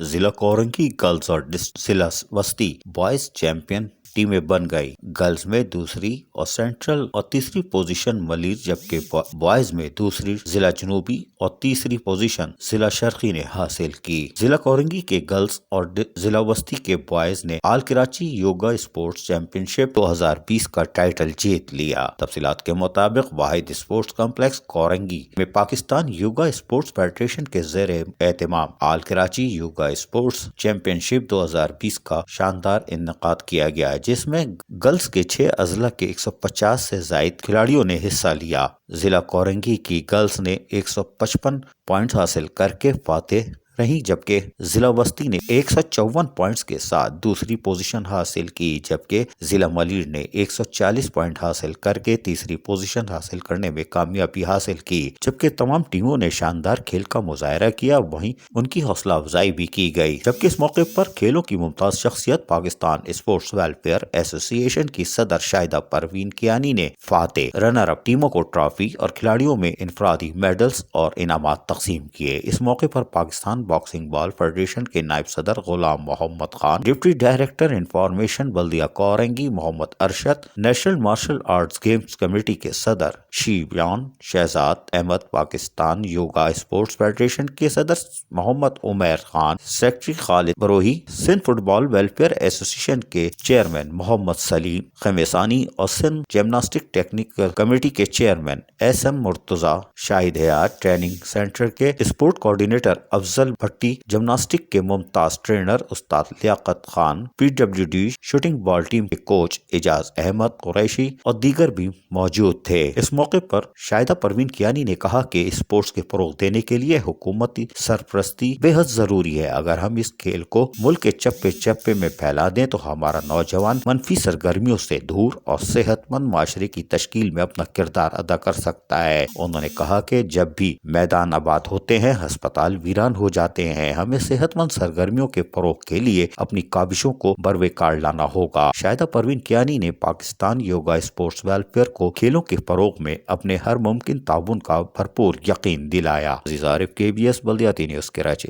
ضلع کورنگی گرلز اور ضلع وسطی بوائز چیمپئن ٹیمیں بن گئی۔ گرلز میں دوسری اور سینٹرل اور تیسری پوزیشن ملیر، جبکہ بوائز میں دوسری ضلع جنوبی اور تیسری پوزیشن ضلع شرقی نے حاصل کی۔ ضلع کورنگی کے گرلز اور ضلع وسطی کے بوائز نے آل کراچی یوگا اسپورٹس چیمپئن شپ 2020 کا ٹائٹل جیت لیا۔ تفصیلات کے مطابق واحد اسپورٹس کمپلیکس کورنگی میں پاکستان یوگا اسپورٹس فیڈریشن کے زیر اہتمام آل کراچی یوگا اسپورٹس چیمپئن شپ 2020 کا شاندار انعقاد کیا گیا، جس میں گرلز کے 6 اضلاع کے 150 سے زائد کھلاڑیوں نے حصہ لیا۔ ضلع کورنگی کی گرلز نے 155 پوائنٹس حاصل کر کے فاتح رہی، جبکہ ضلع وسطی نے 154 پوائنٹس کے ساتھ دوسری پوزیشن حاصل کی، جبکہ ضلع ملیر نے 140 پوائنٹ حاصل کر کے تیسری پوزیشن حاصل کرنے میں کامیابی حاصل کی۔ جبکہ تمام ٹیموں نے شاندار کھیل کا مظاہرہ کیا، وہیں ان کی حوصلہ افزائی بھی کی گئی، جبکہ اس موقع پر کھیلوں کی ممتاز شخصیت پاکستان اسپورٹس ویلفیئر ایسوسی ایشن کی صدر شاہدہ پروین کیانی نے فاتح رنر اپ ٹیموں کو ٹرافی اور کھلاڑیوں میں انفرادی میڈلز اور انعامات تقسیم کیے۔ اس موقع پر پاکستان باکسنگ بال فیڈریشن کے نائب صدر Ghulam Muhammad Khan, deputy director information بلدیہ Korangi Muhammad Arshad, national martial arts games committee کے صدر شیبیان شہزاد احمد، پاکستان یوگا اسپورٹس فیڈریشن کے صدر Muhammad Umair Khan, secretary Khalid Brohi, Sindh football welfare association کے چیئرمین محمد سلیم خمیسانی اور سندھ جمناسٹک ٹیکنیکل کمیٹی کے chairman S M Murtaza, Shahid Hayat training centre کے sport coordinator Afzal Bhatti, gymnastic کے ممتاز ٹرینر استاد Liaquat Khan, P W D shooting ball team کے کوچ اعجاز احمد قریشی اور دیگر بھی موجود تھے۔ اس موقع پر شاہدہ پروین کیانی نے کہا کہ اسپورٹس کے فروغ دینے کے لیے حکومتی سرپرستی بے حد ضروری ہے۔ اگر ہم اس کھیل کو ملک کے چپے چپے میں پھیلا دیں تو ہمارا نوجوان منفی سرگرمیوں سے دور اور صحت مند معاشرے کی تشکیل میں اپنا کردار ادا کر سکتا ہے۔ انہوں نے کہا کہ جب بھی میدان آباد ہوتے ہیں، ہسپتال ویران ہو جاتے ہیں، ہمیں صحت مند سرگرمیوں کے فروغ کے لیے اپنی کاوشوں کو بروے کار لانا ہوگا۔ شاہدہ پروین کیانی نے پاکستان یوگا اسپورٹس ویلفیئر کو کھیلوں کے فروغ میں اپنے ہر ممکن تعاون کا بھرپور یقین دلایا۔ عزیز عارف، KBS بلدیاتی نیوز کراچی۔